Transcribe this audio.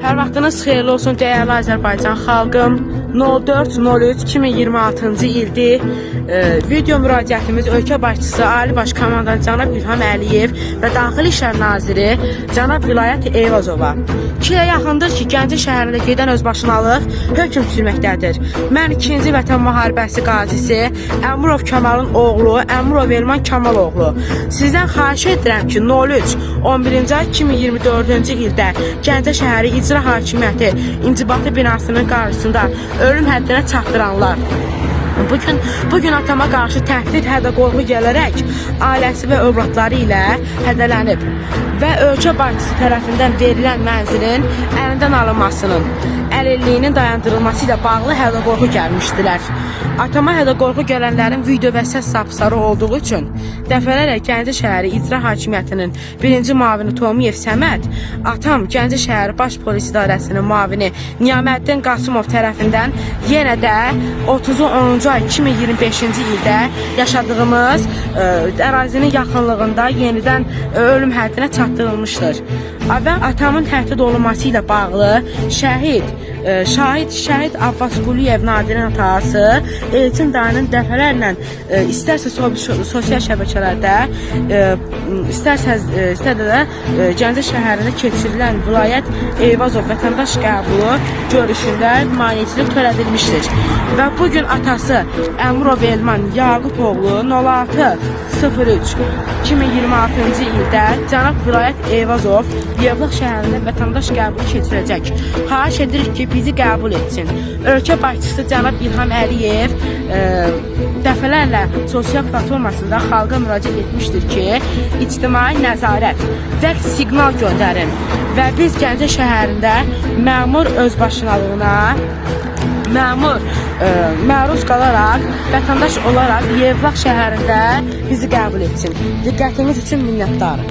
Hər vaxtınız xeyirli olsun dəyərli Azərbaycan xalqım. 04.03.2026-cı ildir. Video müraciətimiz ölkə başçısı Ali Baş Komandan cənab İlham Əliyev və Daxili İşlər Naziri cənab Vilayət Eyvazova. 2 ilə yaxındır ki, Gəncə şəhərində gedən özbaşınalıq hökm sürməkdədir. Mən 2-ci Vətən müharibəsi qazisi Əmurov Kəmalın oğlu Əmurov Elman Kamaloğlu. Sizdən xahiş edirəm ki, 03.11-ci ay 2024-cü ildə Gəncə şəhəri İcra Hakimiyyəti İnzibati binasının qarşısında ölüm həddinə çatdıranlar. Bugün atama qarşı təhdid, hədə-qorxu gələrək ailəsi və övladları ilə hədələnib və ölkə başçısı tərəfindən verilən mənzilin əlindən alınmasının, əlilliyinin dayandırılması ilə bağlı hədə-qorxu gəlmişdilər. Atama hədə-qorxu gələnlərin video və səs sapsarı olduğu üçün dəfələrlə Gəncə şəhəri İcra Hakimiyyətinin 1-ci müavini Tomiyev Səməd, atam Gəncə şəhəri Baş Polis İdarəsinin müavini Niyaməddin Qasımov tərəfindən yenə də 30-10-cu ay 2025-ci ildə yaşadığımız ərazinin yaxınlığında yenidən ölüm həddinə çatdırılmışdır. Və atamın təhdid olunması ilə bağlı şəhid Abbas Quliyev Nadirin atası Elçin dayının dəfələrlə istərsə sosial şəbəkələrdə, istərsə də Gəncə şəhərində keçirilən Vilayət Eyvazov vətəndaş qəbulu görüşündə maneçilik törədilmişdir. Və bugün atası Əmurov Elman Yaquboğlu 06.03.2026-cı ildə cənab Vilayət Eyvazov Yevlax şəhərində vətəndaş qəbulu keçirəcək. Xahiş edirik ki, bizi qəbul etsin. Ölkə başçısı cənab İlham Əliyev dəfələrlə sosial platformasında xalqa müraciət etmişdir ki, ictimai nəzarət və siqnal göndərin və biz Gəncə şəhərində məmur özbaşınalığına məruz qalaraq vətəndaş olaraq Yevlax şəhərində bizi qəbul etsin. Diqqətiniz üçün minnətdarım.